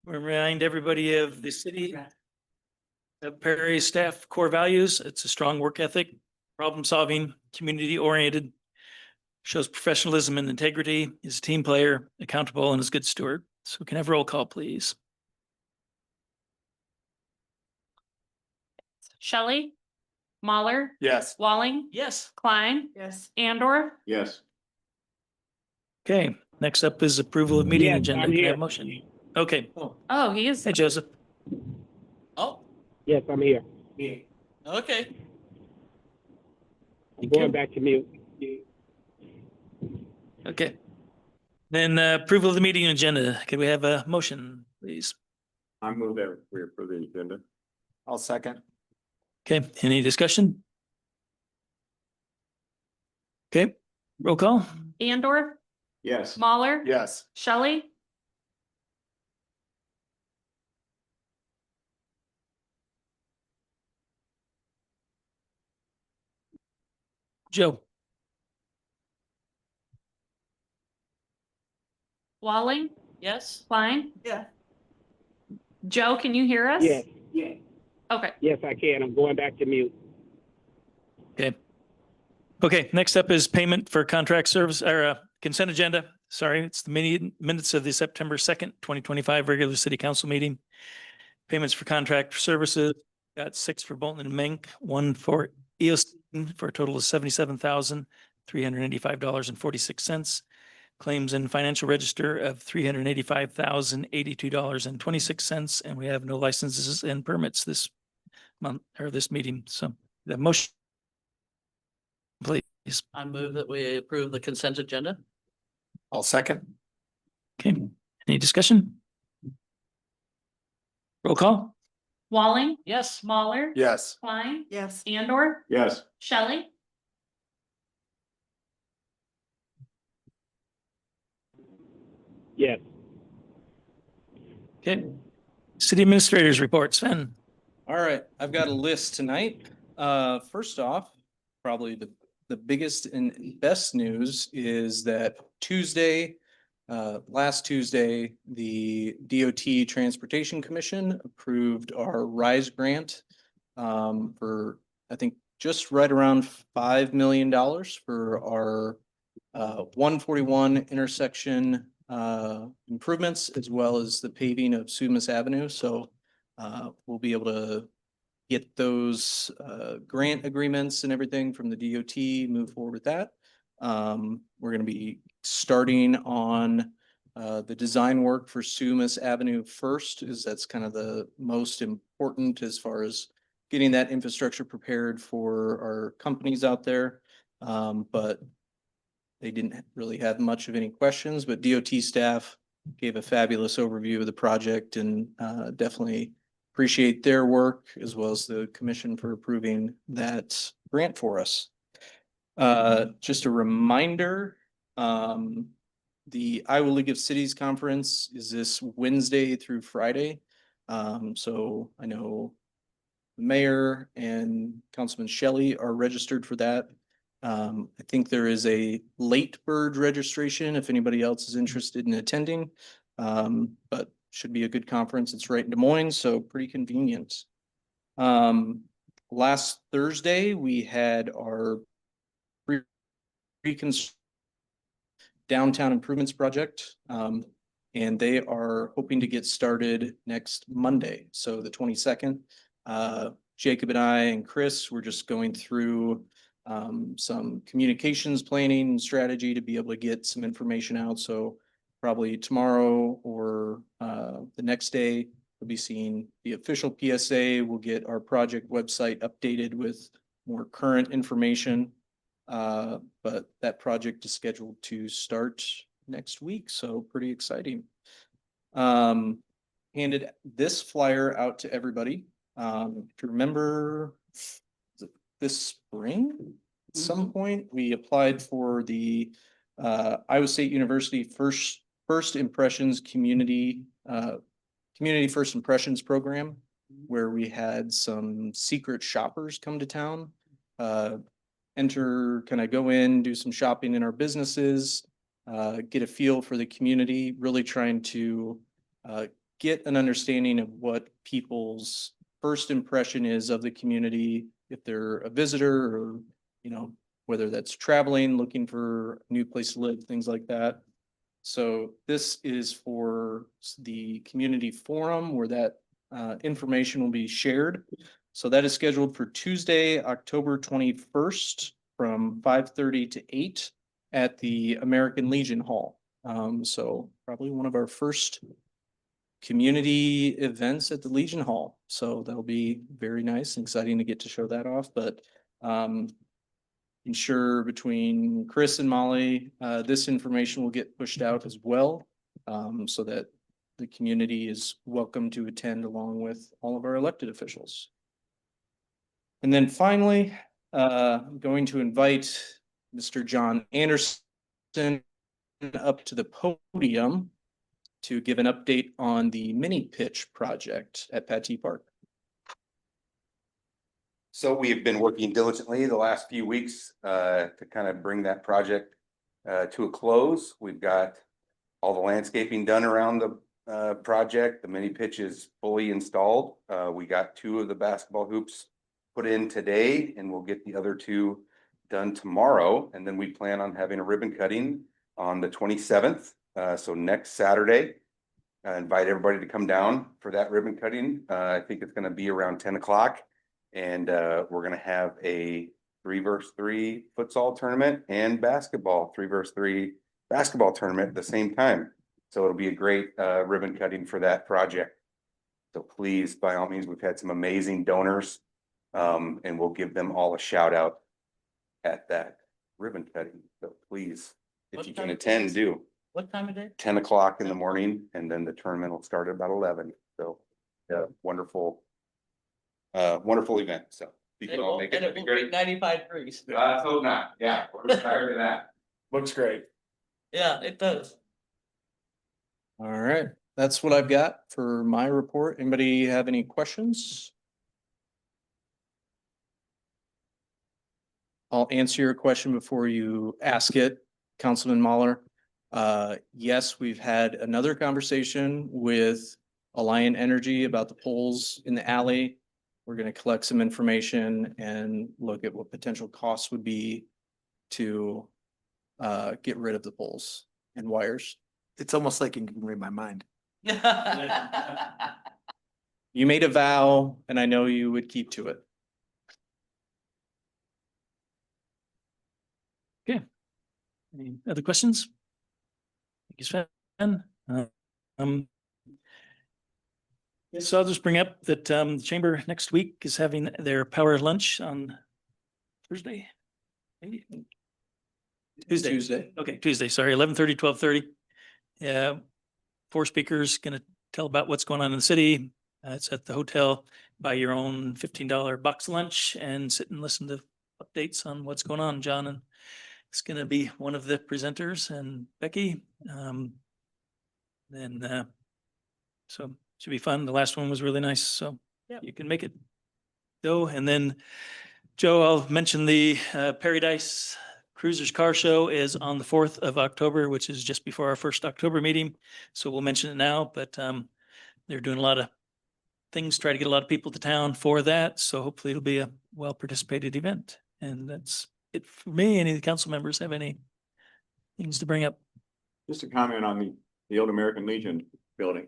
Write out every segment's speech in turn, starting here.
Remind everybody of the city of Perry staff core values. It's a strong work ethic, problem solving, community oriented, shows professionalism and integrity, is a team player, accountable, and is a good steward. So we can have roll call, please. Shelley, Mahler, Yes. Walling, Yes. Klein, Yes. Andor, Yes. Okay, next up is approval of meeting Yes, agenda. I'm Can I have here. a motion? Okay. oh, he is. Hey, Joseph. Oh, Yes, I'm here. okay. I'm going back to mute. Okay. Then approval of the meeting agenda. Could we have a motion, please? I move that we approve the agenda. I'll second. Okay, any discussion? Okay, roll call. Andor, Yes. Mahler, Yes. Shelley, Joe. Walling, Yes. Klein. Yeah. Joe, can you hear us? Yes, yes, Okay. yes, I can. I'm going back to mute. Okay. Okay, next up is payment for contract service or consent agenda. Sorry, it's the minutes of the September 2nd, 2025 regular city council meeting. Payments for contract services, got 6 for Bolton and Mink, 1 for EOS for a total of $77,385.46. Claims in financial register of $385,082.26. And we have no licenses and permits this month or this meeting. So the motion, please. I move that we approve the consent agenda. I'll second. Okay, any discussion? Roll call? Walling, Yes. Mahler, Yes. Klein, Yes. Andor, Yes. Shelley, Yes, Okay. City administrators report, Sven. All right, I've got a list tonight. First off, probably the biggest and best news is that last Tuesday, the DOT Transportation Commission approved our RISE grant for, I think, just right around $5 million for our 141 intersection improvements, as well as the paving of Sumas Avenue. So we'll be able to get those grant agreements and everything from the DOT, move forward with that. We're going to be starting on the design work for Sumas Avenue first, as that's kind of the most important as far as getting that infrastructure prepared for our companies out there. But they didn't really have much of any questions, but DOT staff gave a fabulous overview of the project and definitely appreciate their work, as well as the commission for approving that grant for us. Just a reminder, the Iowa League of Cities Conference is this Wednesday through Friday. So I know the mayor and Councilman Shelley are registered for that. I think there is a late bird registration if anybody else is interested in attending. But should be a good conference. It's right in Des Moines, so pretty convenient. Last Thursday, we had our downtown improvements project. And they are hoping to get started next Monday. So the 22nd, Jacob and I and Chris were just going through some communications planning strategy to be able to get some information out. So probably tomorrow or the next day, we'll be seeing the official PSA. We'll get our project website updated with more current information. But that project is scheduled to start next week, so pretty exciting. Handed this flyer out to everybody. If you remember, this spring, at some point, we applied for the Iowa State University First Impressions Community First Impressions program, where we had some secret shoppers come to town. Kind of go in, do some shopping in our businesses, get a feel for the community, really trying to get an understanding of what people's first impression is of the community, if they're a visitor or, you know, whether that's traveling, looking for a new place to live, things like that. So this is for the community forum where that information will be shared. So that is scheduled for Tuesday, October 21st from 5:30 to 8 at the American Legion Hall. So probably one of our first community events at the Legion Hall. So that'll be very nice and exciting to get to show that off, but ensure between Chris and Molly, this information will get pushed out as well, so that the community is welcome to attend along with all of our elected officials. And then finally, I'm going to invite Mr. John Anderson up to the podium to give an update on the mini pitch project at Pattee Park. So we have been working diligently the last few weeks to kind of bring that project to a close. We've got all the landscaping done around the project. The mini pitch is fully installed. We got 2 of the basketball hoops put in today, and we'll get the other 2 done tomorrow. And then we plan on having a ribbon cutting on the 27th. So next Saturday, I invite everybody to come down for that ribbon cutting. I think it's going to be around 10 o'clock. And we're going to have a 3-versus-3 futsal tournament and basketball 3-versus-3 basketball tournament at the same time. So it'll be a great ribbon cutting for that project. So please, by all means, we've had some amazing donors, and we'll give them all a shout out at that ribbon cutting. So please, if What you time can of day attend, is it? do. What time of day? 10 o'clock in the morning, and then the tournament will start at about 11. So, yeah, wonderful event. So if you And can all make it, it that'd be will great. be 95 degrees. I hope not. Yeah, we're tired of that. Looks great. Yeah, it does. All right, that's what I've got for my report. Anybody have any questions? I'll answer your question before you ask it, Councilman Mahler. Yes, we've had another conversation with Alliant Energy about the poles in the alley. We're going to collect some information and look at what potential costs would be to get rid of the poles and wires. It's almost like you can read my mind. You made a vow, and I know you would keep to it. Any other questions? Thank you, Sven. So I'll just bring up that the chamber next week is having their power lunch on Thursday. Maybe? Tuesday. Okay, Tuesday, sorry, 11:30, 12:30. Yeah, 4 speakers gonna tell about what's going on in the city. It's at the hotel. Buy your own $15 box lunch and sit and listen to updates on what's going on. John and it's gonna be one of the presenters and Becky. So should be fun. The last one was really nice, so Yep. you can make it. Go, and then Joe, I'll mention the Paradise Cruisers Car Show is on the 4th of October, which is just before our first October meeting. So we'll mention it now, but they're doing a lot of things, try to get a lot of people to town for that. So hopefully it'll be a well participated event. And that's it for me. Any of the council members have any things to bring up? Just a comment on the old American Legion building,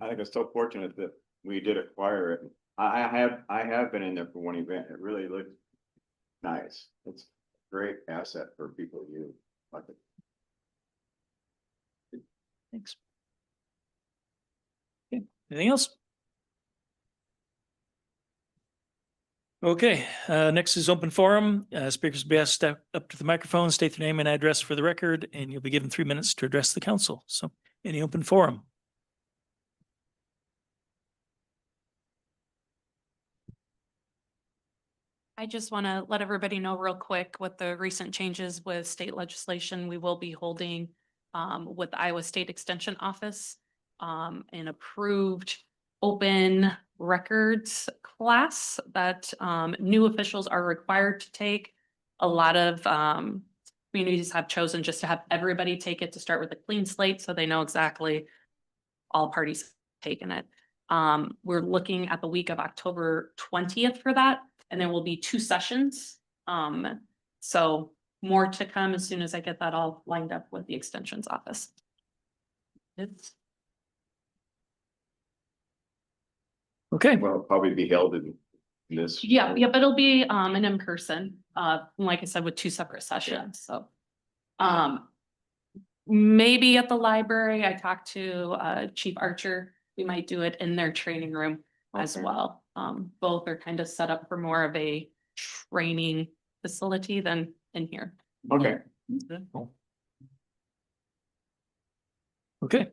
I think it's so fortunate that we did acquire it. I have been in there for one event. It really looked nice. It's a great asset for people to use. Like it. Thanks. Okay, anything else? Okay, next is open forum. Speakers will be asked to step up to the microphone, state their name and address for the record, and you'll be given 3 minutes to address the council. So any open forum? I just want to let everybody know real quick with the recent changes with state legislation, we will be holding with the Iowa State Extension Office an approved open records class that new officials are required to take. A lot of communities have chosen just to have everybody take it to start with a clean slate so they know exactly all parties taken it. We're looking at the week of October 20th for that, and there will be 2 sessions. So more to come as soon as I get that all lined up with the extensions office. It's Okay, Well, it'll probably be held in this. Yeah, but it'll be an in-person, like I said, with 2 separate sessions, so. Maybe at the library, I talked to Chief Archer, we might do it in their training room as Okay. well. Both are kind of set up for more of a training facility than in here. Okay. okay.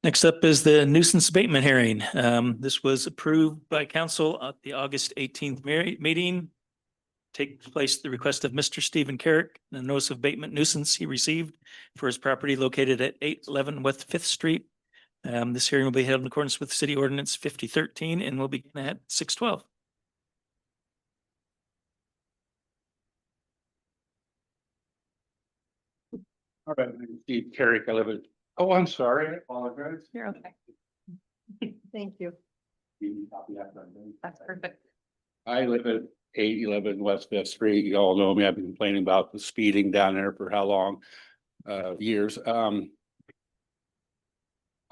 Next up is the nuisance abatement hearing. This was approved by council at the August 18th meeting. Takes place at the request of Mr. Stephen Carrick, the notice of abatement nuisance he received for his property located at 811 West Fifth Street. This hearing will be held in accordance with City Ordinance 5013 and will begin at 6:12. All right, I'm Steve Carrick, I live at, oh, I'm sorry, I apologize. You're okay. Thank you. That's perfect. I live at 811 West Fifth Street. You all know me. I've been complaining about the speeding down there for how long? Years.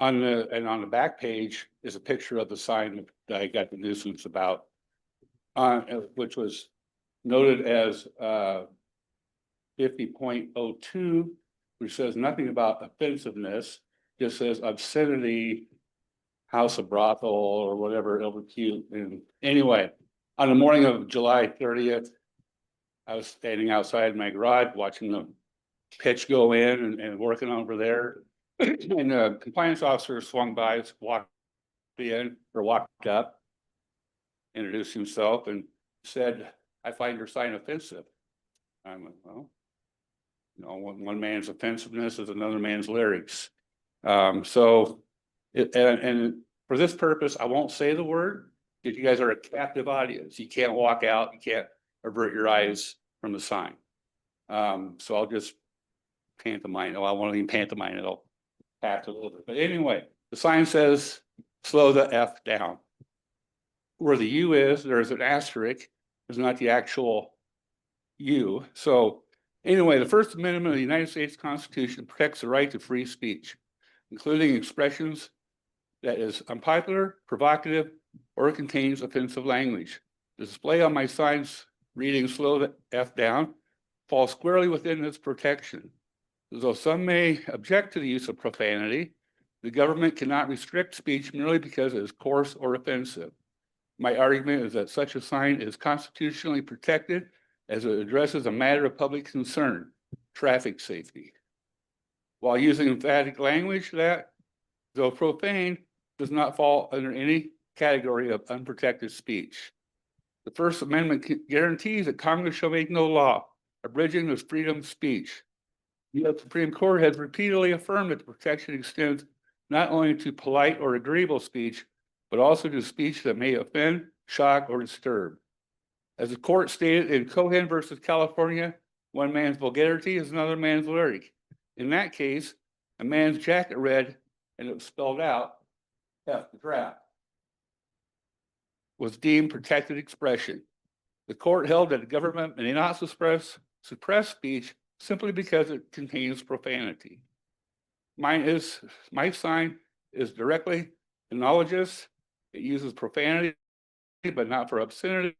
On the back page is a picture of the sign that I got the nuisance about. Which was noted as 50.02, which says nothing about offensiveness, just says obscenity, house of brothel or whatever, over cute. And anyway, on the morning of July 30th, I was standing outside my garage watching the pitch go in and working over there. And the compliance officer swung by, walked up, introduced himself and said, "I find your sign offensive." I went, "Well, you know, one man's offensiveness is another man's lyrics." And for this purpose, I won't say the word, because you guys are a captive audience. You can't walk out, you can't avert your eyes from the sign. So I'll just pantomime. I won't even pantomime it. I'll pass it a little bit. But anyway, the sign says, "Slow the F down." Where the U is, there's an asterisk. It's not the actual U. So anyway, the First Amendment of the United States Constitution protects the right to free speech, including expressions that is unpopular, provocative, or contains offensive language. The display on my signs reading "Slow the F down" falls squarely within this protection. Though some may object to the use of profanity, the government cannot restrict speech merely because it is coarse or offensive. My argument is that such a sign is constitutionally protected as it addresses a matter of public concern, traffic safety, while using emphatic language that, though profane, does not fall under any category of unprotected speech. The First Amendment guarantees that Congress shall make no law abridging the freedom of speech. The U.S. Supreme Court has repeatedly affirmed that the protection extends not only to polite or agreeable speech, but also to speech that may offend, shock, or disturb. As the court stated in Cohen versus California, one man's vulgarity is another man's lyric. In that case, a man's jacket read, and it was spelled out, F the draft, was deemed protected expression. The court held that the government may not suppress speech simply because it contains profanity. My sign is directly analogous. It uses profanity, but not for obscenity,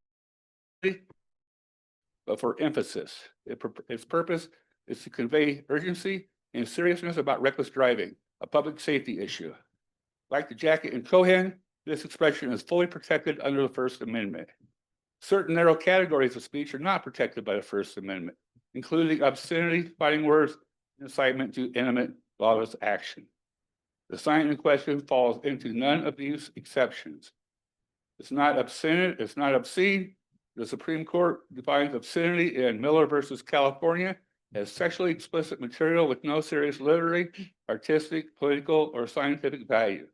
but for emphasis. Its purpose is to convey urgency and seriousness about reckless driving, a public safety issue. Like the jacket in Cohen, this expression is fully protected under the First Amendment. Certain narrow categories of speech are not protected by the First Amendment, including obscenity, fighting words, and incitement to intimate lawless action. The sign in question falls into none of these exceptions. It's not obscene. The Supreme Court defines obscenity in Miller versus California as sexually explicit material with no serious literary, artistic, political, or scientific value.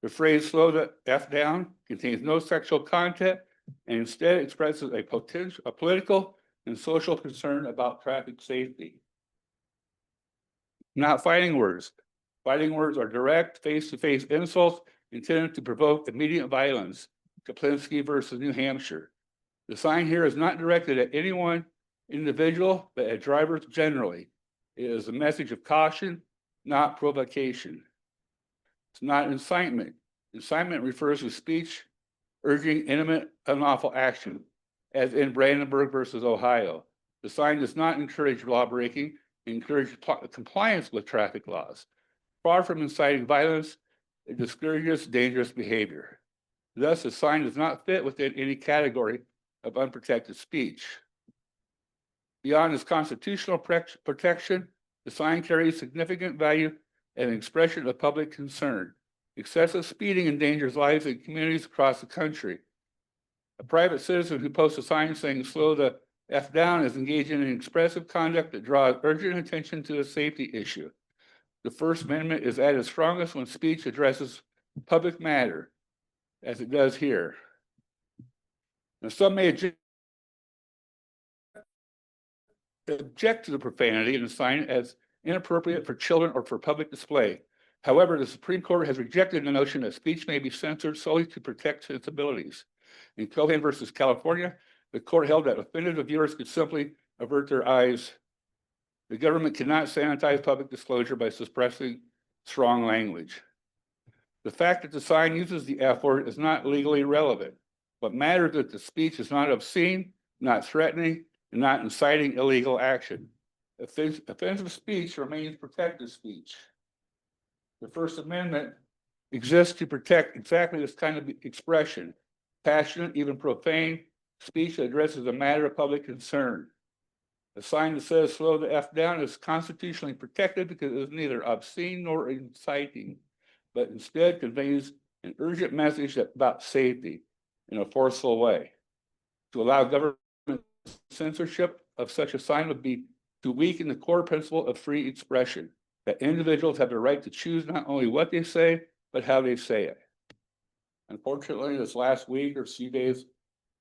The phrase "slow the F down" contains no sexual content and instead expresses a political and social concern about traffic safety. Not fighting words. Fighting words are direct, face-to-face insults intended to provoke immediate violence. Kaplinski versus New Hampshire. The sign here is not directed at any one individual, but at drivers generally. It is a message of caution, not provocation. It's not incitement. Incitement refers to speech urging intimate unlawful action, as in Brandenburg versus Ohio. The sign does not encourage lawbreaking, it encourages compliance with traffic laws. Far from inciting violence, it discourages dangerous behavior. Thus, the sign does not fit within any category of unprotected speech. Beyond its constitutional protection, the sign carries significant value as an expression of public concern. Excessive speeding endangers lives in communities across the country. A private citizen who posts a sign saying slow the F down is engaging in expressive conduct that draws urgent attention to a safety issue. The First Amendment is at its strongest when speech addresses public matter, as it does here. Now, some may object to the profanity in the sign as inappropriate for children or for public display. However, the Supreme Court has rejected the notion that speech may be censored solely to protect sensibilities. In Cohen versus California, the court held that offended viewers could simply avert their eyes. The government cannot sanitize public disclosure by suppressing strong language. The fact that the sign uses the F word is not legally relevant. What matters is that the speech is not obscene, not threatening, and not inciting illegal action. Offensive speech remains protected speech. The First Amendment exists to protect exactly this kind of expression, passionate, even profane speech that addresses a matter of public concern. A sign that says slow the F down is constitutionally protected because it is neither obscene nor inciting, but instead conveys an urgent message about safety in a forceful way. To allow government censorship of such a sign would be to weaken the core principle of free expression, that individuals have the right to choose not only what they say, but how they say it. Unfortunately, this last week or few days,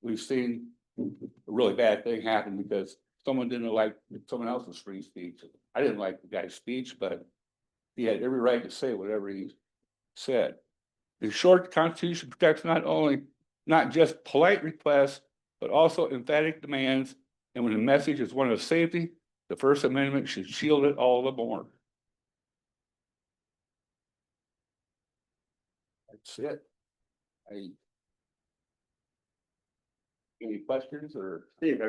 we've seen a really bad thing happen because someone didn't like someone else's free speech. I didn't like the guy's speech, but he had every right to say whatever he said. In short, the Constitution protects not just polite requests, but also emphatic demands. And when the message is one of safety, the First Amendment should shield it all the more. That's it. Any questions or? Steve,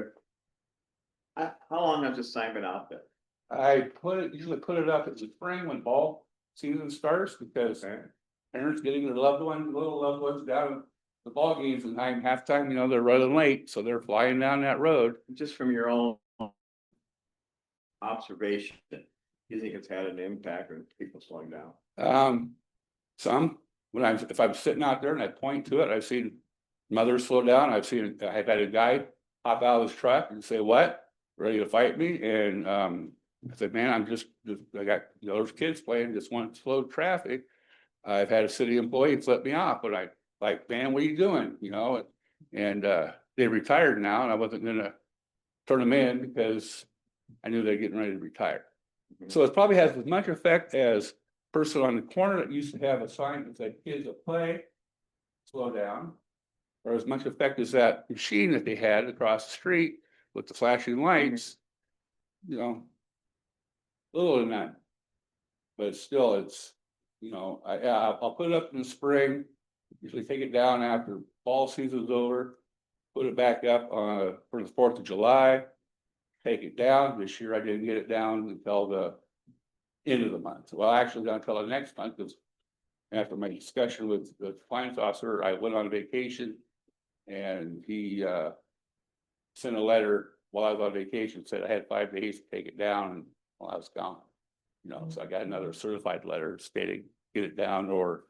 how long has this sign been out there? I usually put it up in the spring when ball season starts because parents getting their little loved ones down the ball games and halftime, they're running late, so they're flying down that road. Just from your own observation, do you think it's had an impact on people slowing down? If I'm sitting out there and I point to it, I've seen mothers slow down. I've had a guy hop out of his truck and say, "What? Ready to fight me?" And I said, "Man, I got there's kids playing, just want to slow traffic." I've had a city employee flip me off, but I like, "Man, what are you doing?" And they retired now, and I wasn't gonna turn them in because I knew they're getting ready to retire. So it probably has as much effect as person on the corner that used to have a sign that said "Kids at play, slow down," or as much effect as that machine that they had across the street with the flashing lights. Little than that, but still, I'll put it up in the spring. Usually take it down after fall season's over. Put it back up for the 4th of July. Take it down. This year I didn't get it down until the end of the month. Well, actually not until the next month, because after my discussion with the compliance officer, I went on vacation and he sent a letter while I was on vacation, said I had 5 days to take it down while I was gone. So I got another certified letter stating get it down, or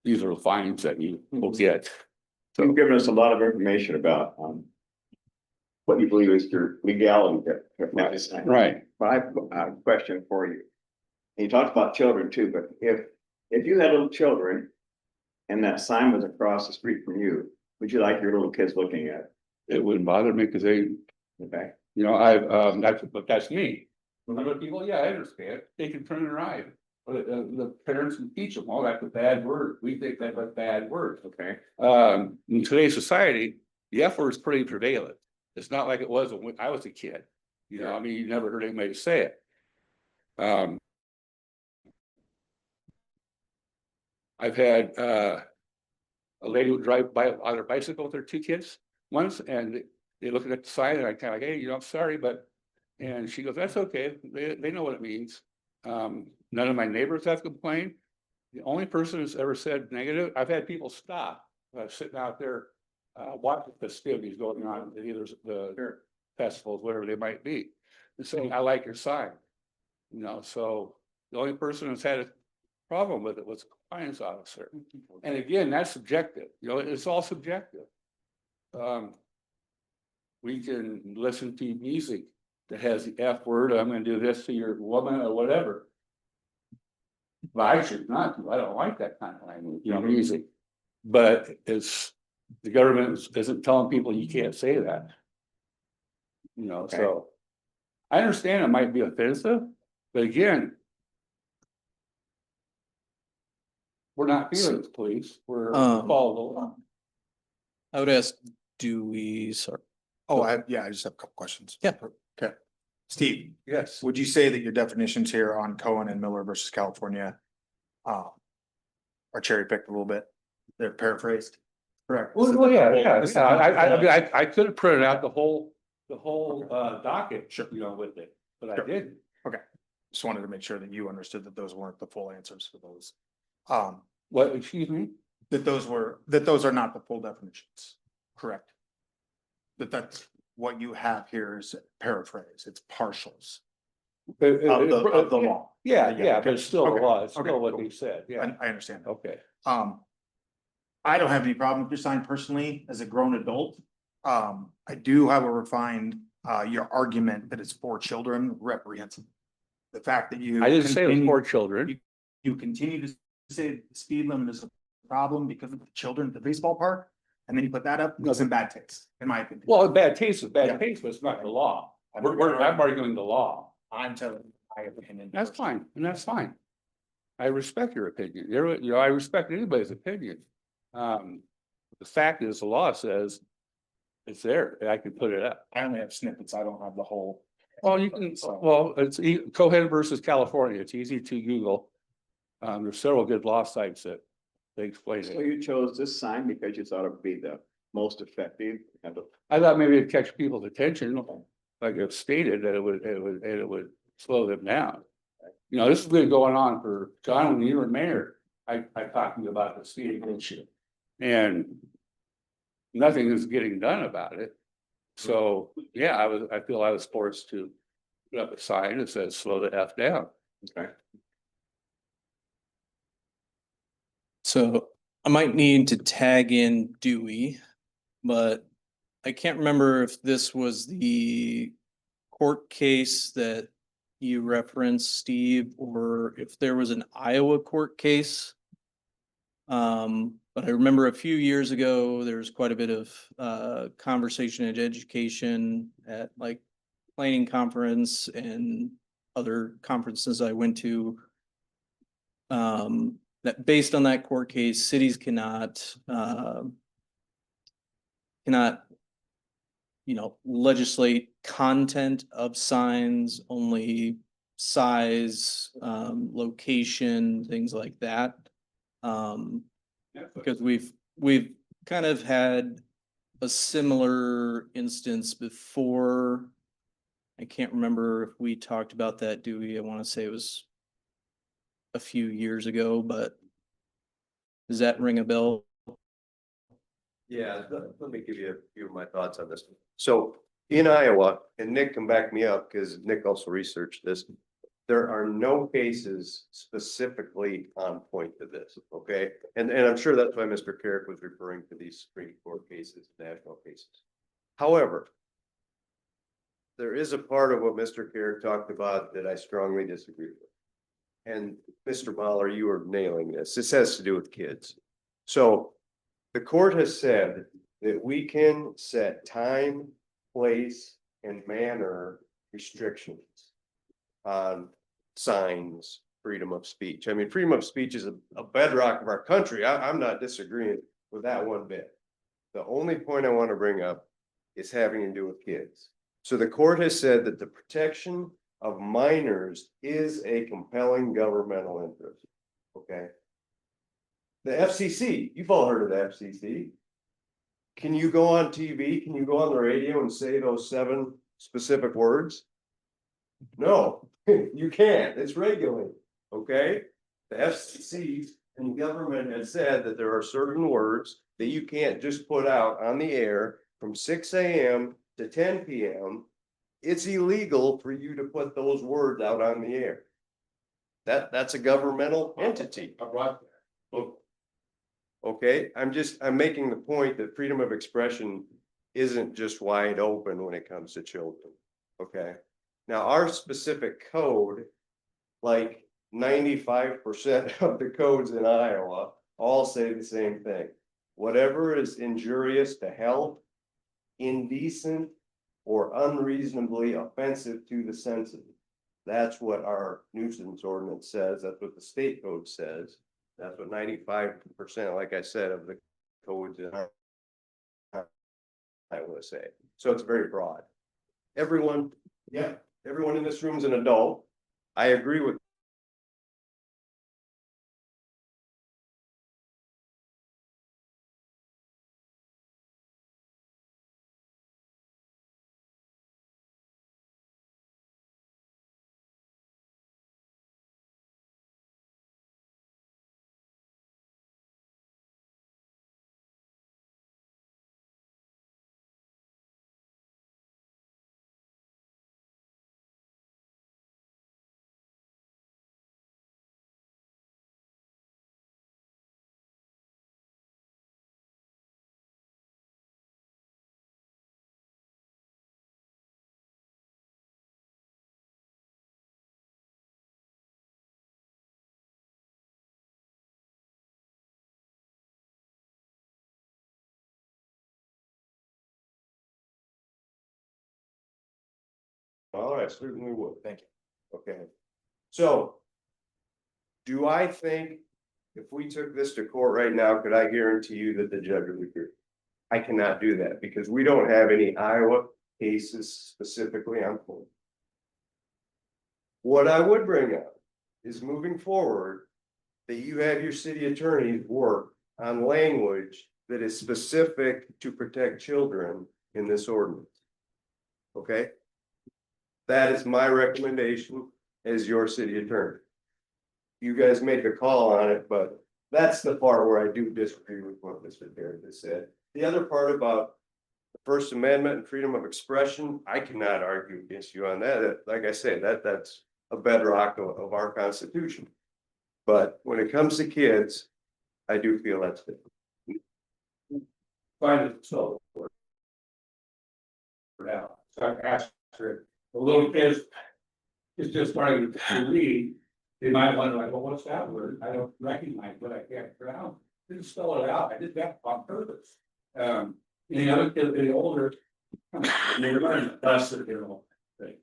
these are the fines that you will get. So you've given us a lot of information about what you believe is your legality. Right. But I have a question for you. And you talked about children too, but if you had little children and that sign was across the street from you, would you like your little kids looking at it? It wouldn't bother me because they, Okay. that's me. Other people, yeah, I understand. They can turn their eye. The parents can teach them, oh, that's a bad word. We think that's a bad word. Okay. In today's society, the F word is pretty prevalent. It's not like it was when I was a kid. You know, I mean, you never heard anybody say it. I've had a lady would drive by on her bicycle with her two kids once, and they looking at the sign, and I kind of like, hey, you know, I'm sorry, but, and she goes, that's okay. They know what it means. None of my neighbors have complained. The only person who's ever said negative, I've had people stop, sitting out there, watching the festivities going on, at either the festivals, whatever they might be, and saying, I like your sign. You know, so the only person who's had a problem with it was a compliance officer. And again, that's subjective, you know, it's all subjective. We can listen to music that has the F word, I'm gonna do this to your woman or whatever. But I should not do, I don't like that kind of language, you know, music. But it's, the government isn't telling people you can't say that. You know, so. I understand it might be offensive, but again. We're not feelings police, we're follow the law. I would ask, do we, sorry, Oh, yeah, I just have a couple questions. Yeah. Okay. Steve, Yes. would you say that your definitions here on Cohen and Miller versus California are cherry picked a little bit? They're paraphrased? Correct. Well, yeah. This- I mean, I could have printed out the whole docket, Sure. you know, with it, but I Sure. didn't. Just wanted to make sure that you understood that those weren't the full answers for those. What, excuse me? That those are not the full definitions, correct? That's what you have here is paraphrase, it's partials of the law. Yeah, but it's still the Okay. law, it's Okay, still what cool. they said, yeah, I understand. okay. I don't have any problem with your sign personally as a grown adult. I do, however, find your argument that it's for children reprehensible. The fact that you. I didn't say it was continue- for children, You continue to say the speed limit is a problem because of the children at the baseball park, and then you put that up, it's in bad taste, in my opinion. well, bad taste is Yeah. bad taste, but it's not the law, I'm I'm arguing the law. I'm telling you my opinion. That's fine, and that's fine. I respect your opinion. You know, I respect anybody's opinion. The fact is, the law says it's there, and I can put it up. I only have snippets, I don't have the whole. Well, you can, well, it's Cohen versus California. It's easy to Google. There's several good law sites that they explain So it. you chose this sign because you thought it would be the most effective and the I thought maybe it'd catch people's attention, like it stated that it would slow them down. You know, this has been going on for John, when you were mayor, I talked to you about the speeding issue. And nothing is getting done about it. So, yeah, I feel I was forced to put up a sign that says slow the F down. Okay. so I might need to tag in Dewey, but I can't remember if this was the court case that you referenced, Steve, or if there was an Iowa court case. But I remember a few years ago, there was quite a bit of conversation and education at like planning conference and other conferences I went to. That based on that court case, cities cannot, you know, legislate content of signs, only size, location, things like that. Because we've kind of had a similar instance before. I can't remember if we talked about that, Dewey. I want to say it was a few years ago, but does that ring a bell? Yeah, let me give you a few of my thoughts on this. So in Iowa, and Nick can back me up because Nick also researched this. There are no cases specifically on point to this, okay? And I'm sure that's why Mr. Carrick was referring to these Supreme Court cases, national cases. However, there is a part of what Mr. Carrick talked about that I strongly disagree with. And Mr. Mahler, you are nailing this. This has to do with kids. So the court has said that we can set time, place, and manner restrictions on signs freedom of speech. I mean, freedom of speech is a bedrock of our country. I'm not disagreeing with that one bit. The only point I want to bring up is having to do with kids. So the court has said that the protection of minors is a compelling governmental interest. Okay. The FCC, you've all heard of the FCC. Can you go on TV? Can you go on the radio and say those 7 specific words? No, you can't. It's regulated. Okay. The FCC and government has said that there are certain words that you can't just put out on the air from 6 a.m. to 10 p.m. It's illegal for you to put those words out on the air. That's a governmental entity. Okay, I'm making the point that freedom of expression isn't just wide open when it comes to children. Okay, now our specific code, like 95% of the codes in Iowa, all say the same thing. Whatever is injurious to health, indecent, or unreasonably offensive to the sensitive. That's what our nuisance ordinance says. That's what the state code says. That's what 95%, like I said, of the codes in our, I want to say. So it's very broad. Everyone, yeah, everyone in this room is an adult. I agree with. All right, certainly would. Thank you. Okay. So do I think if we took this to court right now, could I guarantee you that the judge would agree? I cannot do that because we don't have any Iowa cases specifically on court. What I would bring up is moving forward that you have your city attorneys work on language that is specific to protect children in this ordinance. Okay? That is my recommendation as your city attorney. You guys make a call on it, but that's the part where I do disagree with what Mr. Derrick has said. The other part about the First Amendment and freedom of expression, I cannot argue against you on that. Like I say, that's a bedrock of our Constitution. But when it comes to kids, I do feel that's different. Find it so. Now, so I asked her, the little kids is just starting to read. They might wonder, like, well, what's that word? I don't recognize, but I can't pronounce. Didn't spell it out. I did that on purpose. And the other kids getting older, they're learning less of their own thing.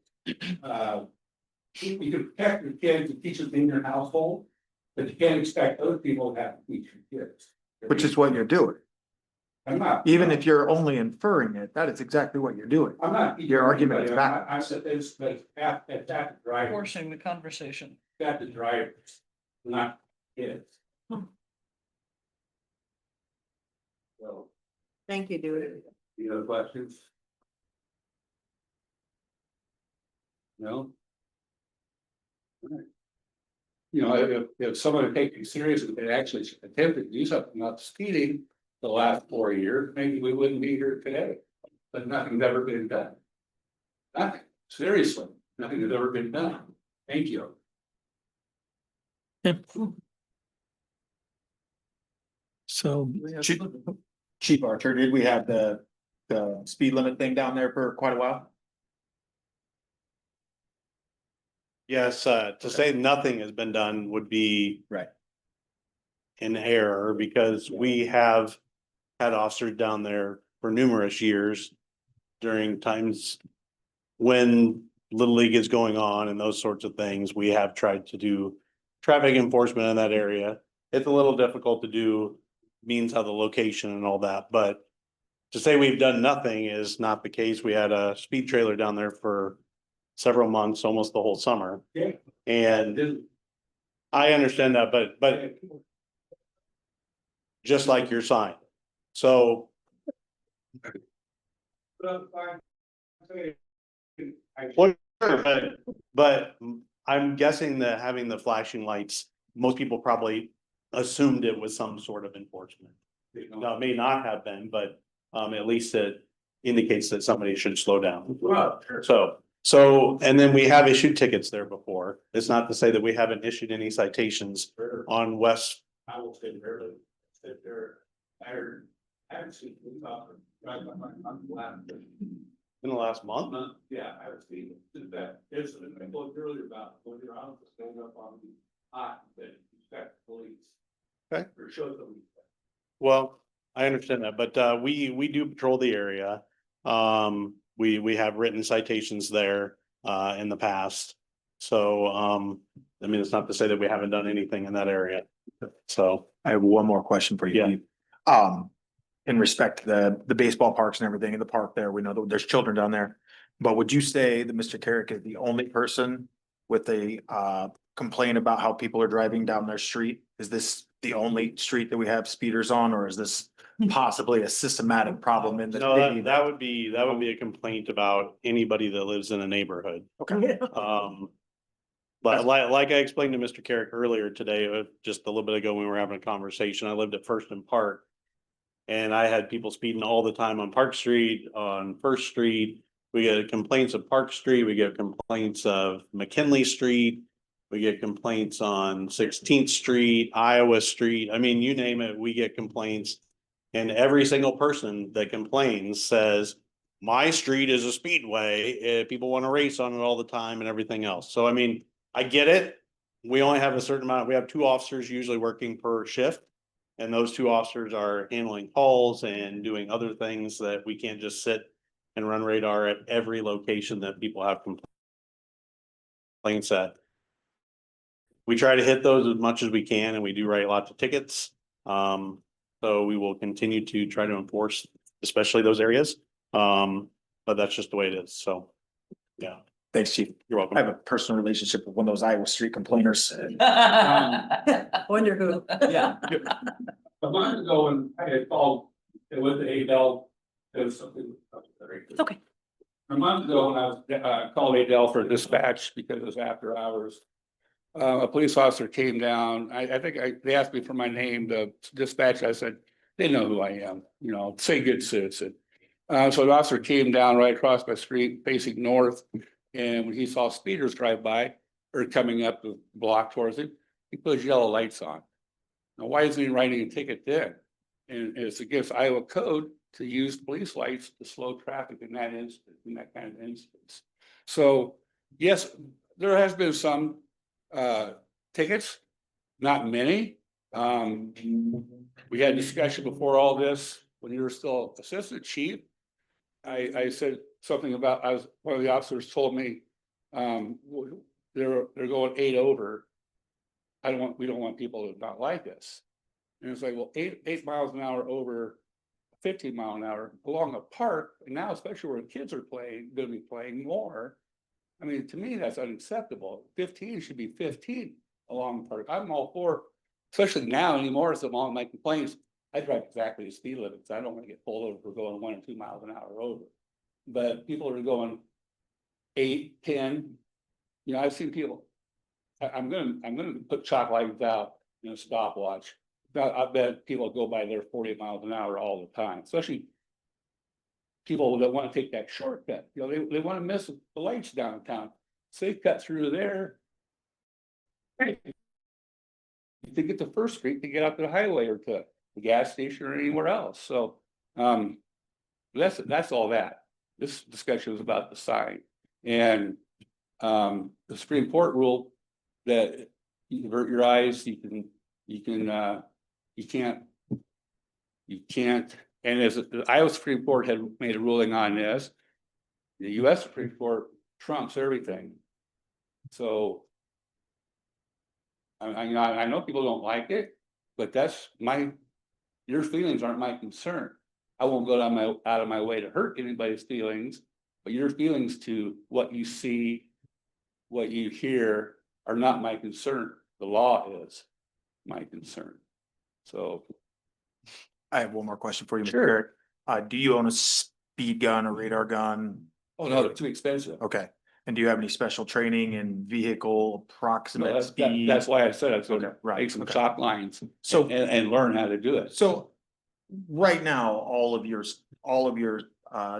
You can protect your kids and teach them in your household, but you can't expect other people to have to teach your kids. Which is what you're doing. I'm not. Even if you're only inferring it, that is exactly what you're doing. I'm not. Your argument is back. I said it's, but it's at the driver. Forcing the conversation. At the drivers, not kids. So, Thank you, dude. any other questions? No? All right. You know, if someone would take you serious and they actually attempted to do something, not speeding the last 4 years, maybe we wouldn't be here today. But nothing's ever been done. Nothing, seriously, nothing has ever been done. Thank you. Yeah. So, Chief Archer, did we have the speed limit thing down there for quite a while? Yes, to say nothing has been done would be. Right. In error, because we have had officers down there for numerous years during times when Little League is going on and those sorts of things. We have tried to do traffic enforcement in that area. It's a little difficult to do, means how the location and all that, but to say we've done nothing is not the case. We had a speed trailer down there for several months, almost the whole summer. Yeah. And I understand that, but just like your sign. So well, sure, but I'm guessing that having the flashing lights, most people probably assumed it was some sort of enforcement. Now, it may not have been, but at least it indicates that somebody should slow down. So, and then we have issued tickets there before. It's not to say that we haven't issued any citations on West. I will say rarely, that they're, I haven't seen police officers drive by my last. In the last month? Yeah, I have seen that incident. I told you earlier about when you're out to stand up on the hot, that you got police. Okay. Or show them. Well, I understand that, but we do patrol the area. We have written citations there in the past. So I mean, it's not to say that we haven't done anything in that area. So I have one more question for you. Yeah. Steve. In respect to the baseball parks and everything in the park there, we know that there's children down there. But would you say that Mr. Carrick is the only person with a complaint about how people are driving down their street? Is this the only street that we have speeders on, or is this possibly a systematic problem in the no, city? that would be a complaint about anybody that lives in a neighborhood. Okay. But like I explained to Mr. Carrick earlier today, just a little bit ago when we were having a conversation, I lived at First and Park. And I had people speeding all the time on Park Street, on First Street. We get complaints of Park Street, we get complaints of McKinley Street. We get complaints on 16th Street, Iowa Street. I mean, you name it, we get complaints. And every single person that complains says, my street is a speedway. People want to race on it all the time and everything else. So, I mean, I get it. We only have a certain amount. We have 2 officers usually working per shift. And those 2 officers are handling calls and doing other things that we can't just sit and run radar at every location that people have complaints at. We try to hit those as much as we can, and we do write lots of tickets. So we will continue to try to enforce, especially those areas. But that's just the way it is. So, yeah. Thanks, Chief. You're welcome. I have a personal relationship with one of those Iowa Street complainers. Wonder who. Yeah. A month ago, when I had called, it was the Adel, there was something. It's okay. A month ago, when I was called Adel for dispatch because it was after hours. A police officer came down. I think they asked me for my name, the dispatch. I said, they know who I am, you know, say good citizen. So the officer came down right across my street facing north. And when he saw speeders drive by or coming up the block towards him, he put his yellow lights on. Now, why isn't he writing a ticket then? And it's against Iowa code to use police lights to slow traffic in that instance, in that kind of instance. So, yes, there has been some tickets, not many. We had a discussion before all this when you were still assistant chief. I said something about, one of the officers told me, they're going 8 over. We don't want people to not like us. And it's like, well, 8 miles an hour over 15 mile an hour along a park, and now especially where kids are gonna be playing more. I mean, to me, that's unacceptable. 15 should be 15 along the park. I'm all for, especially now anymore, so all my complaints, I drive exactly the speed limit, because I don't want to get pulled over for going 1 or 2 miles an hour over. But people are going 8, 10. You know, I've seen people. I'm gonna put chalk lines out in a stopwatch. I bet people go by there 40 miles an hour all the time, especially people that want to take that shortcut. You know, they want to miss the lights downtown. So they cut through there. To get to First Street to get out to the highway or to the gas station or anywhere else. So that's all that. This discussion was about the sign. And the Supreme Court ruled that you avert your eyes, you can't, and as the Iowa Supreme Court had made a ruling on this, the US Supreme Court trumps everything. So I know people don't like it, but that's your feelings aren't my concern. I won't go out of my way to hurt anybody's feelings, but your feelings to what you see, what you hear are not my concern. The law is my concern. So, I have one more question for you, Mr. Sure. Garrett. Do you own a speed gun or radar gun? oh no, they're too expensive. Okay. And do you have any special training in vehicle No, approximate speed? that's why I said I was Okay, gonna right, make some okay. chalk lines So- and learn how to do it. So right now, all of your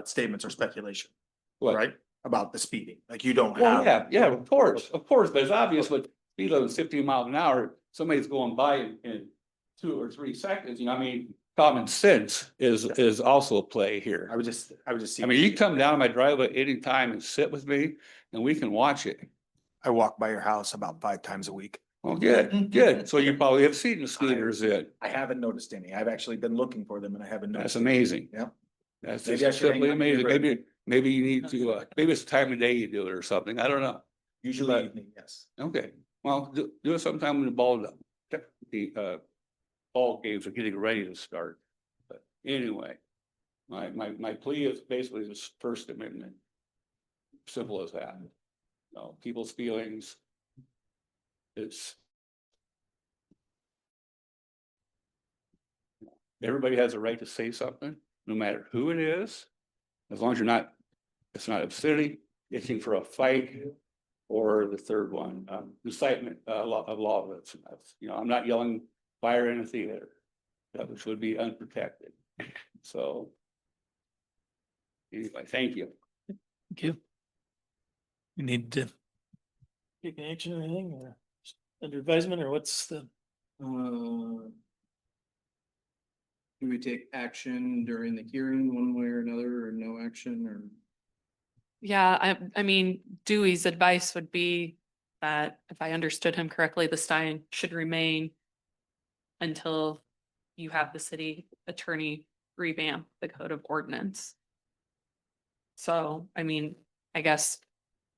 statements are speculation, What? right? About the speeding, like you don't Well, have. yeah, of course, but it's obvious with speed limit 15 miles an hour, somebody's going by in 2 or 3 seconds, I mean, common sense is also a play here. I would just see. I mean, you can come down my driveway anytime and sit with me and we can watch it. I walk by your house about 5 times a week. Well, good. So you probably have seen the speeders in. I haven't noticed any. I've actually been looking for them and I haven't That's noticed. any. amazing. Yeah. That's Maybe just I should hang simply out in your amazing. room. Maybe you need to, maybe it's the time of day you do it or something. I don't know. Usually But- evening, yes. Okay, well, do it sometime when the ball games are getting ready to start. But anyway, my plea is basically this First Amendment. Simple as that. People's feelings. Everybody has a right to say something, no matter who it is, as long as it's not obscenity, itching for a fight. Or the third one, incitement of lawlessness. I'm not yelling fire in a theater, which would be unprotected. So. Anyway, thank you. Thank you. You need to take an action or anything, or under advisement, or what's the? Do we take action during the hearing one way or another, or no action, or? Yeah, I mean, Dewey's advice would be that if I understood him correctly, the sign should remain until you have the city attorney revamp the code of ordinance. So, I mean, I guess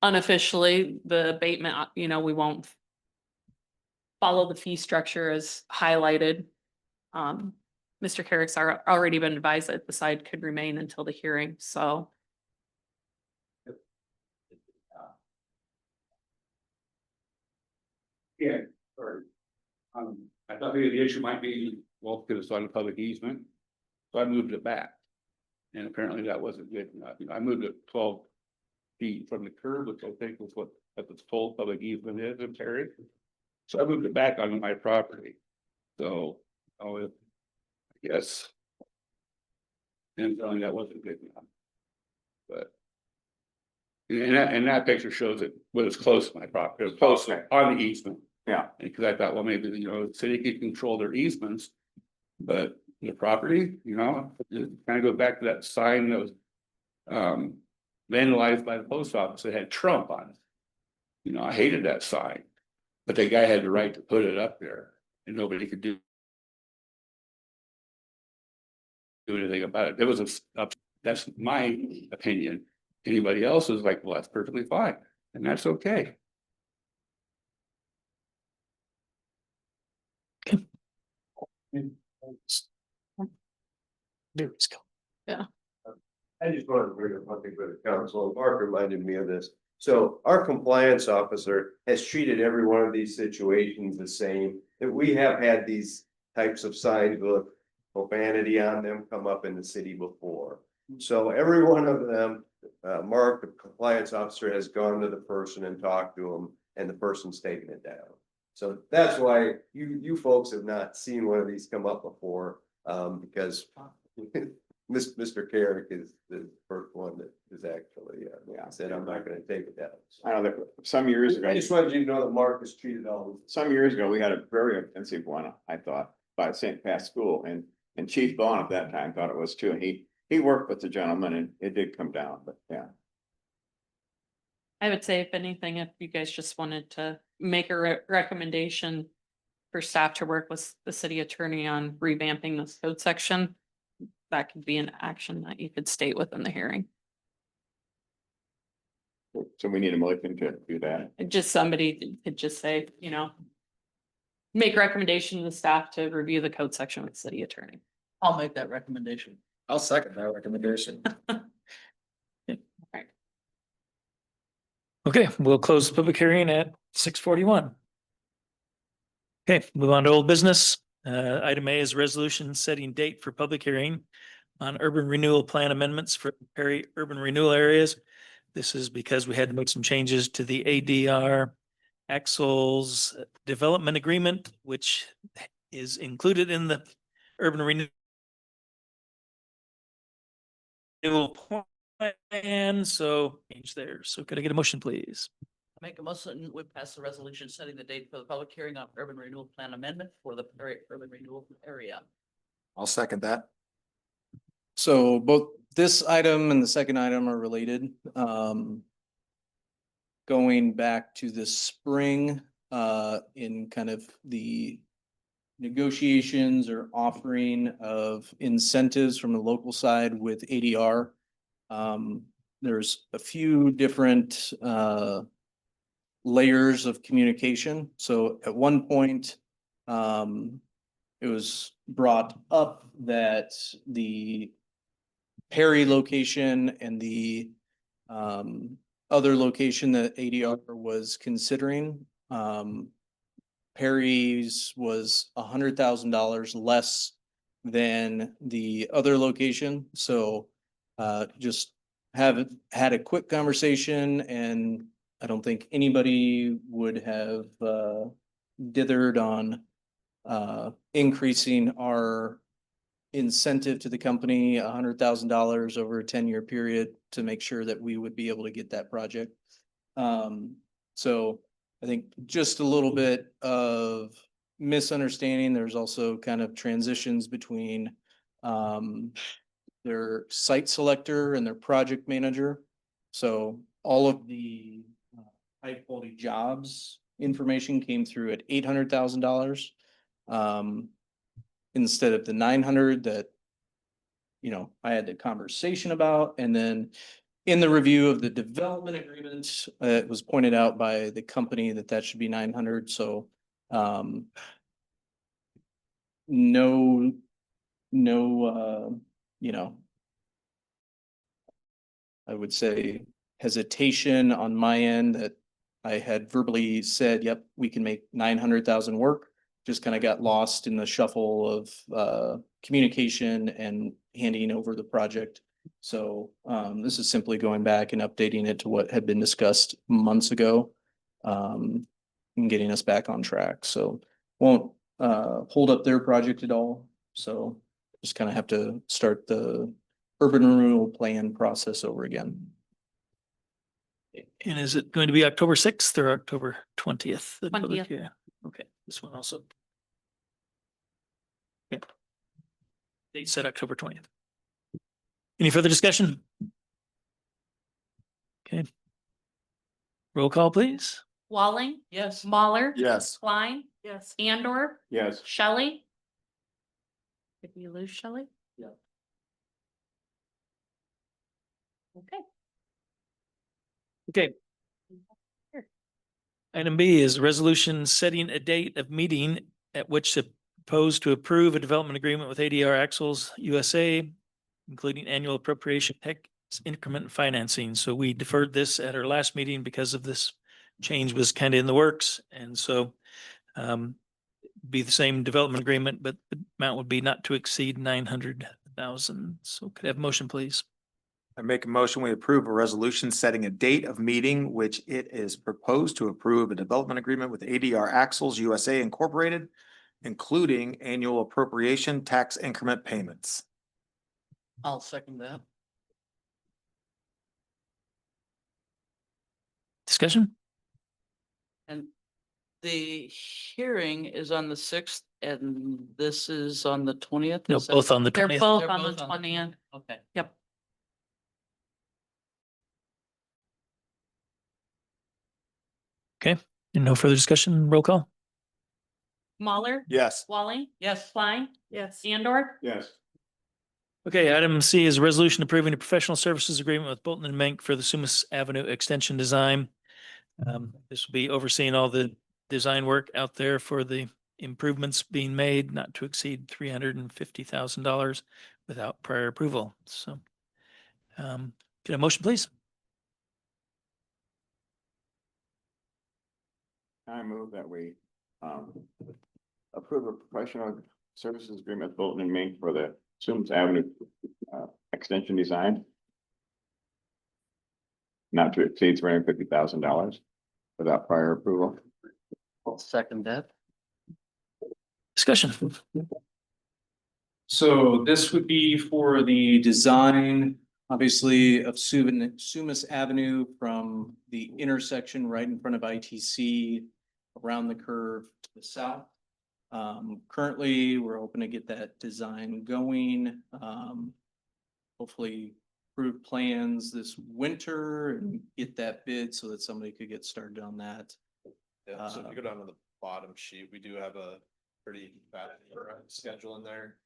unofficially, the abatement, we won't follow the fee structure as highlighted. Mr. Carrick's already been advised that the sign could remain until the hearing, so. Yeah, sorry. I thought maybe the issue might be, well, because it's on a public easement, so I moved it back. And apparently that wasn't good enough. I moved it 12 feet from the curb, which I think was what the full public easement is in Perry. So I moved it back onto my property. So, yes. And apparently that wasn't good enough. But. And that picture shows it was close to my property, it was close on the easement. Yeah. Because I thought, well, maybe, the city could control their easements, but the property, it kind of goes back to that sign that was vandalized by the post office that had Trump on it. I hated that sign, but the guy had the right to put it up there and nobody could do anything about it. There was that's my opinion. Anybody else is like, well, that's perfectly fine, and that's okay. There it's go. I just wanted to bring up one thing for the council. Mark reminded me of this. So our compliance officer has treated every one of these situations the same. That we have had these types of signs with profanity on them come up in the city before. So every one of them, Mark, the compliance officer, has gone to the person and talked to them, and the person's taken it down. So that's why you folks have not seen one of these come up before, because Mr. Carrick is the first one that is actually, said, I'm not gonna take it down. I know that some years ago. I just wanted you to know that Mark is treated all. Some years ago, we had a very offensive one, I thought, by St. Pat's School, and Chief Bond at that time thought it was too, and he worked with the gentleman and it did come down, but yeah. I would say if anything, if you guys just wanted to make a recommendation for staff to work with the city attorney on revamping this code section, that could be an action that you could state within the hearing. So we need a motion to do that. Just somebody could just say, make recommendation to the staff to review the code section with city attorney. I'll make that recommendation. I'll second that recommendation. Okay, we'll close the public hearing at 6:41. Okay, move on to old business. Item A is resolution setting date for public hearing on urban renewal plan amendments for Perry urban renewal areas. This is because we had to make some changes to the ADR Axles development agreement, which is included in the urban renewal plan. So change there. So could I get a motion, please? Make a motion, we pass the resolution setting the date for the public hearing on urban renewal plan amendment for the Perry urban renewal area. I'll second that. So both this item and the second item are related. Going back to the spring, in kind of the negotiations or offering of incentives from the local side with ADR. There's a few different, layers of communication. So at one point, it was brought up that the Perry location and the other location that ADR was considering, Perry's was $100,000 less than the other location. So just have had a quick conversation, and I don't think anybody would have dithered on increasing our incentive to the company $100,000 over a 10-year period to make sure that we would be able to get that project. So I think just a little bit of misunderstanding. There's also kind of transitions between their site selector and their project manager. So all of the high quality jobs information came through at $800,000. Instead of the 900 that, you know, I had the conversation about. And then in the review of the development agreement, it was pointed out by the company that that should be 900. So, no, you know, I would say hesitation on my end that I had verbally said, yep, we can make 900,000 work. Just kind of got lost in the shuffle of communication and handing over the project. So this is simply going back and updating it to what had been discussed months ago, and getting us back on track. So won't hold up their project at all. So just kind of have to start the urban renewal plan process over again. And is it going to be October 6th or October 20th? 20th. Yeah, okay, this one also. Okay. Date set October 20th. Any further discussion? Okay. Roll call, please. Walling, Yes. Mahler. Yes. Klein, Yes. Andor, Yes. Shelley. Did we lose Shelley? Yeah. Okay. Okay. Item B is resolution setting a date of meeting at which to propose to approve a development agreement with ADR Axles USA, including annual appropriation tax increment financing. So we deferred this at our last meeting because of this change was kind of in the works. And so be the same development agreement, but the amount would be not to exceed 900,000. So could I have a motion, please? I make a motion, we approve a resolution setting a date of meeting, which it is proposed to approve a development agreement with ADR Axles USA Incorporated, including annual appropriation tax increment payments. I'll second that. Discussion? And the hearing is on the 6th and this is on the 20th? No, both on the They're 20th. both They're on the both on the 20th. Okay. Yep. Okay, and no further discussion, roll call? Mahler, Yes. Walling, Yes. Klein, Yes. Andor, Yes. Okay, item C is a resolution approving a professional services agreement with Bolton and Mink for the Sumas Avenue extension design. This will be overseeing all the design work out there for the improvements being made not to exceed $350,000 without prior approval. So get a motion, please? I move that we, approve a professional services agreement with Bolton and Mink for the Summers Avenue, extension design. Not to exceed $350,000 without prior approval. I'll second that. Discussion. So this would be for the design, obviously, of Sumas Avenue from the intersection right in front of ITC around the curve to the south. Currently, we're hoping to get that design going. Hopefully approve plans this winter and get that bid so that somebody could get started on that. Yeah, so if you go down to the bottom sheet, we do have a pretty fat schedule in there.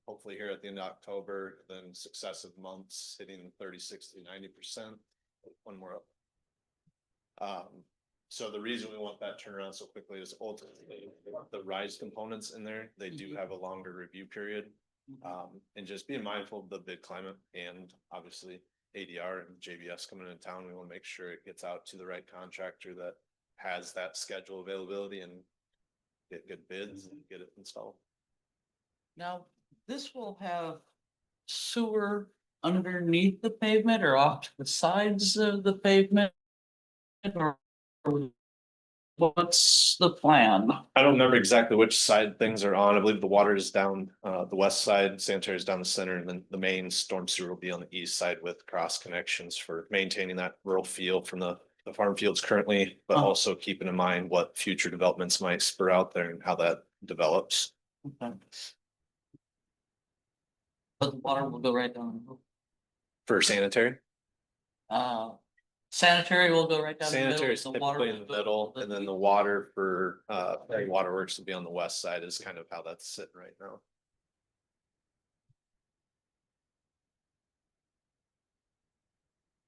Hopefully here at the end of October, then successive months hitting 30, 60, 90%. One more up. So the reason we want that turnaround so quickly is ultimately the RISE components in there, they do have a longer review period. And just being mindful of the bid climate and obviously ADR and JBS coming into town, we want to make sure it gets out to the right contractor that has that schedule availability and get good bids and get it installed. Now, this will have sewer underneath the pavement or off to the sides of the pavement? Or what's the plan? I don't remember exactly which side things are on. I believe the water is down the west side, sanitary is down the center, and then the main storm sewer will be on the east side with cross connections for maintaining that rural feel from the farm fields currently, but also keeping in mind what future developments might spur out there and how that develops. Okay. But the water will go right down. For sanitary, Sanitary will go right down. sanitary is the middle, the water typically in will the go- middle, and then the water for waterworks will be on the west side is kind of how that's sitting right now.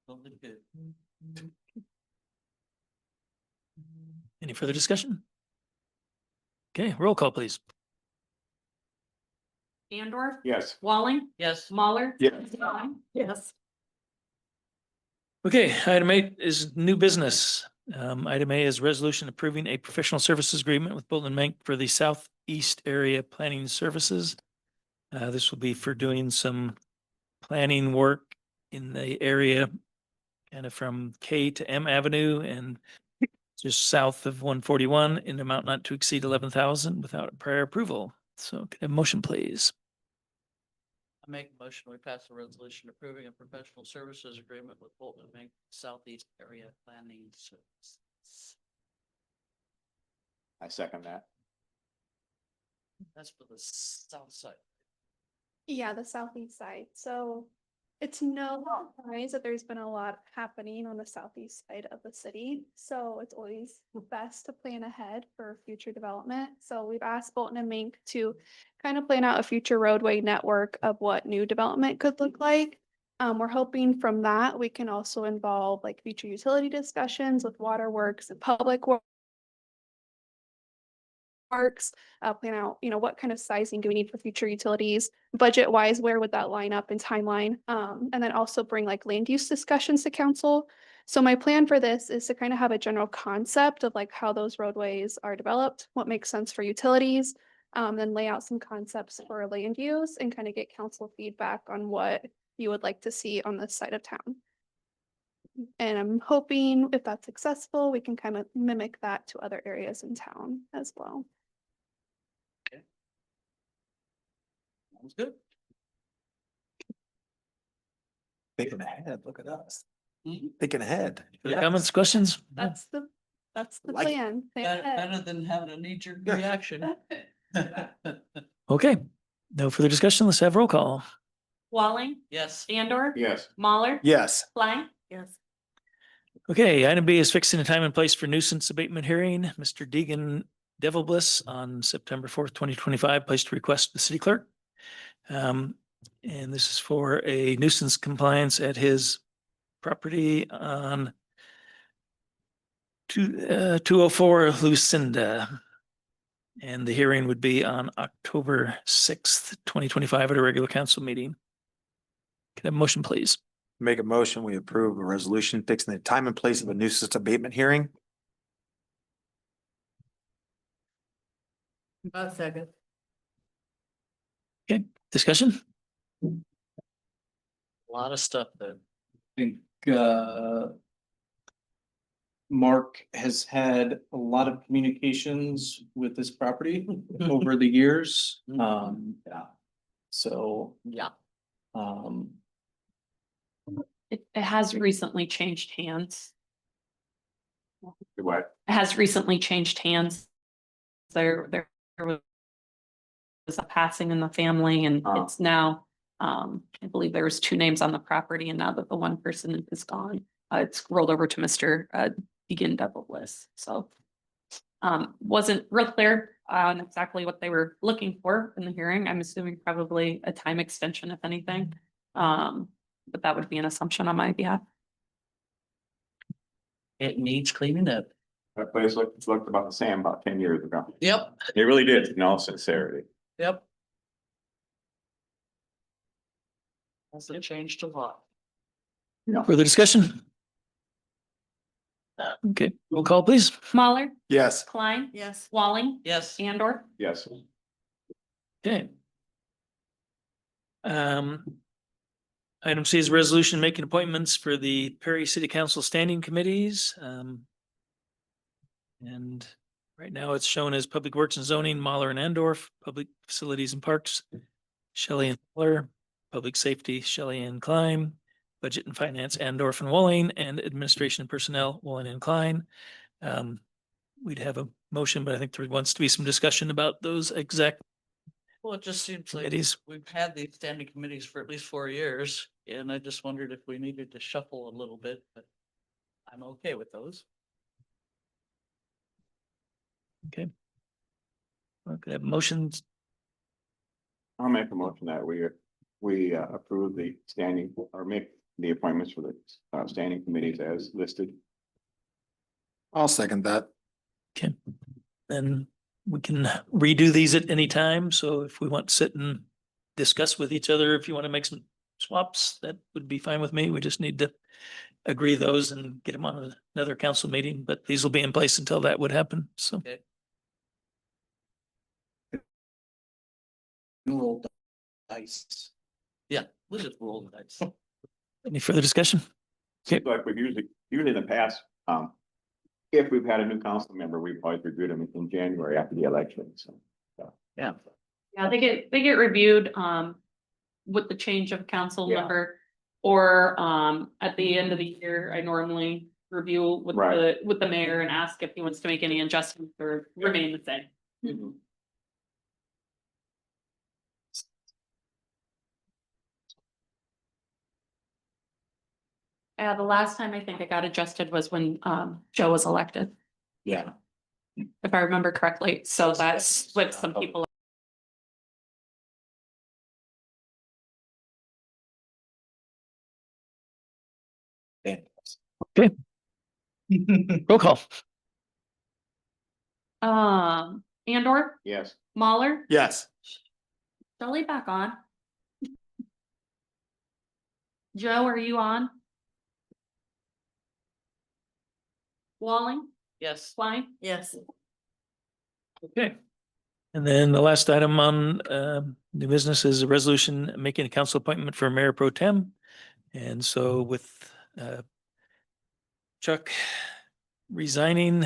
will be good. Any further discussion? Okay, roll call, please. Andor, Yes. Walling, Yes. Mahler. Yes. Stein. Yes. Okay, item 8 is new business. Item A is resolution approving a professional services agreement with Bolton and Mink for the Southeast Area Planning Services. This will be for doing some planning work in the area, kind of from K to M Avenue and just south of 141 in amount not to exceed 11,000 without prior approval. So could I have a motion, please? I make a motion, we pass a resolution approving a professional services agreement with Bolton and Mink Southeast Area Planning Services. I second that. That's for the south side. Yeah, the southeast side. So it's no surprise that there's been a lot happening on the southeast side of the city. So it's always best to plan ahead for future development. So we've asked Bolton and Mink to kind of plan out a future roadway network of what new development could look like. We're hoping from that we can also involve like future utility discussions with waterworks and public works, plan out, what kind of sizing do we need for future utilities, budget wise, where would that line up in timeline? And then also bring like land use discussions to council. So my plan for this is to kind of have a general concept of like how those roadways are developed, what makes sense for utilities, then lay out some concepts for land use and kind of get council feedback on what you would like to see on this side of town. And I'm hoping if that's successful, we can kind of mimic that to other areas in town as well. Sounds good. Thinking ahead, look at us. Mhm. Thinking ahead. Further Comments, questions? That's the Like- plan. Think ahead. Better than having a knee-jerk reaction. Okay, no further discussion. Let's have roll call. Walling, Yes. Andor. Yes. Mahler. Yes. Klein. Yes. Okay, item B is fixing a time and place for nuisance abatement hearing. Mr. Deegan Devil Bliss on September 4th, 2025, placed a request to the city clerk. And this is for a nuisance compliance at his property on 204 Lucinda. And the hearing would be on October 6th, 2025 at a regular council meeting. Can I have a motion, please? Make a motion, we approve a resolution fixing the time and place of a nuisance abatement hearing. A second. Okay, discussion? A lot of stuff there. think, Mark has had a lot of communications with this property over the years. Yeah. So, Yeah. It has recently changed hands. What? It has recently changed hands. There was a passing in the family and Oh. it's now, I believe there was 2 names on the property and now that the one person is gone, it's rolled over to Mr. Deegan Douglas. So wasn't real clear on exactly what they were looking for in the hearing. I'm assuming probably a time extension, if anything. But that would be an assumption on my behalf. It needs cleaning up. That place looked about the same about 10 years ago. Yep, It really did, in all sincerity. yep. Hasn't changed a lot. Further discussion? Okay, roll call, please. Mahler, Yes. Klein, Yes. Walling, Yes. Andor. Yes. Okay. Item C is a resolution making appointments for the Perry City Council Standing Committees. And right now it's shown as Public Works and Zoning, Mahler and Andorf, Public Facilities and Parks, Shelley and Fuller, Public Safety, Shelley and Klein, Budget and Finance, Andorf and Walling, and Administration and Personnel, Walling and Klein. We'd have a motion, but I think there wants to be some discussion about those exact Well, it just seems like committees. we've had these standing committees for at least 4 years, and I just wondered if we needed to shuffle a little bit, but I'm okay with those. Okay. Okay, motions. I'll make a motion that we approve the standing or make the appointments for the standing committees as listed. I'll second that. Okay, then we can redo these at any time. So if we want to sit and discuss with each other, if you want to make some swaps, that would be fine with me. We just need to agree those and get them on another council meeting, but these will be in place until that would happen. So. Okay. Roll dice. Yeah, we'll just roll the dice. Any further discussion? Okay. Seems like we've usually in the past, if we've had a new council member, we've always reviewed them in January after the election, so. Yeah. Yeah, they get reviewed, with the change of council Yeah. member. Or, at the end of the year, I normally review with Right. with the mayor and ask if he wants to make any adjustments or remain the same. Mhm. The last time I think it got adjusted was when, Joe was elected. Yeah. If I remember correctly, so that's with some people. Roll call. Andor, Yes. Mahler, Yes. Shelley back on. Joe, are you on? Walling, Yes. Klein? Yes. Okay. And then the last item on new business is a resolution making a council appointment for Mayor Pro Tem. And so with Chuck resigning,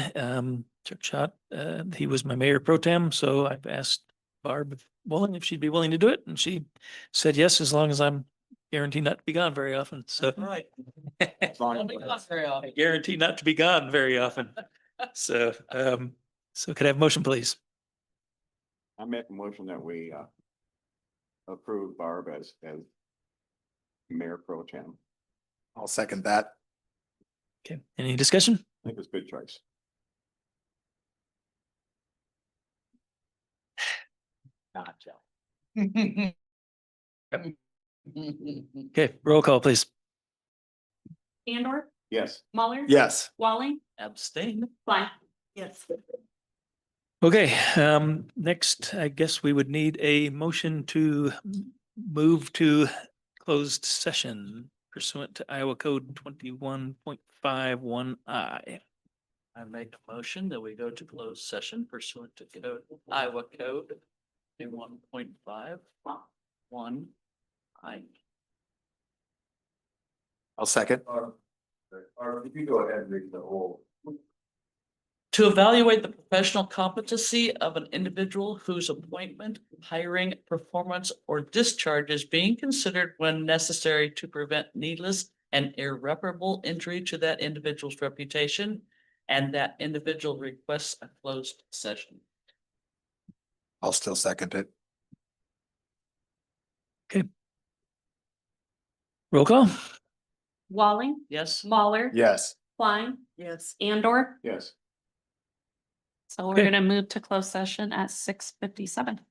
Chuck Schott, he was my Mayor Pro Tem, so I've asked Barb Walling if she'd be willing to do it, and she said yes, as long as I'm guaranteed not to be gone very often, so. Right. As long Don't be as- gone very often. I guarantee not to be gone very often. So, so could I have a motion, please? I make a motion that we approve Barb as Mayor Pro Tem. I'll second that. Okay, any discussion? I think it's a good choice. Gotcha. Okay, roll call, please. Andor, Yes. Mahler? Yes. Walling, Abstain. Klein? Yes. Okay, next, I guess we would need a motion to move to closed session pursuant to Iowa Code 21.51I. I make a motion that we go to closed session pursuant to Iowa Code 1.51. I'll second. Or if you go ahead and read the whole. To evaluate the professional competency of an individual whose appointment, hiring, performance, or discharge is being considered when necessary to prevent needless and irreparable injury to that individual's reputation, and that individual requests a closed session. I'll still second it. Roll call. Walling, Yes? Mahler. Yes. Klein, Yes. Andor. Yes. So we're Okay. gonna move to closed session at 6:57.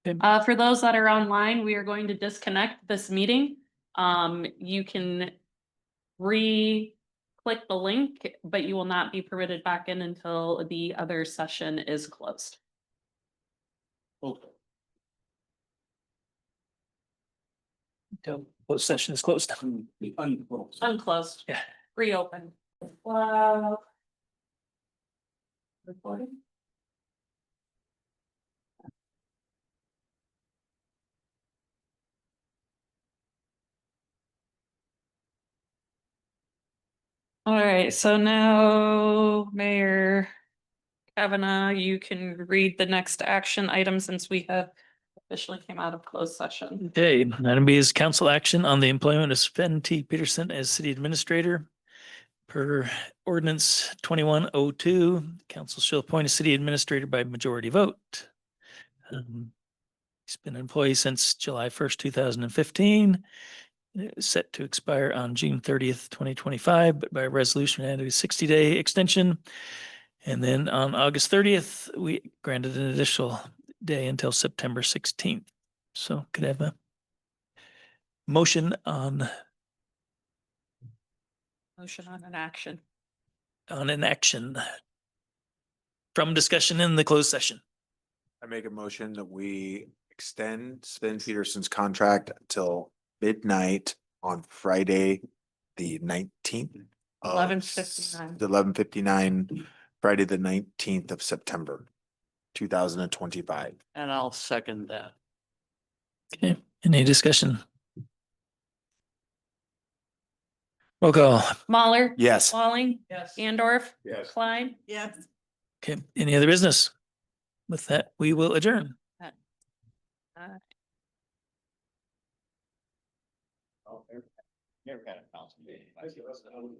Okay. For those that are online, we are going to disconnect this meeting. You can click the link, but you will not be permitted back in until the other session is closed. Okay. Closed session is closed. Unclosed. Unclosed. Yeah. Reopen. Recording. All right, so now Mayor Kavanaugh, you can read the next action item since we have officially came out of closed session. Okay, item B is council action on the employment of Sven T. Peterson as city administrator. Per ordinance 2102, council shall appoint a city administrator by majority vote. He's been an employee since July 1st, 2015. It was set to expire on June 30th, 2025, but by resolution added a 60-day extension. And then on August 30th, we granted an additional day until September 16th. So could I have a motion on an action. an action from discussion in the closed session? I make a motion that we extend Sven Peterson's contract until midnight on Friday, the 19th. 11:59. 11:59, Friday, the 19th of September, 2025. And I'll second that. Okay, any discussion? Roll call. Mahler. Yes. Walling. Yes. Andorf. Yes. Klein. Yes. Okay, any other business? With that, we will adjourn.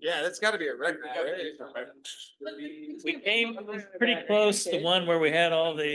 Yeah, that's gotta be a record. We came pretty close to one where we had all the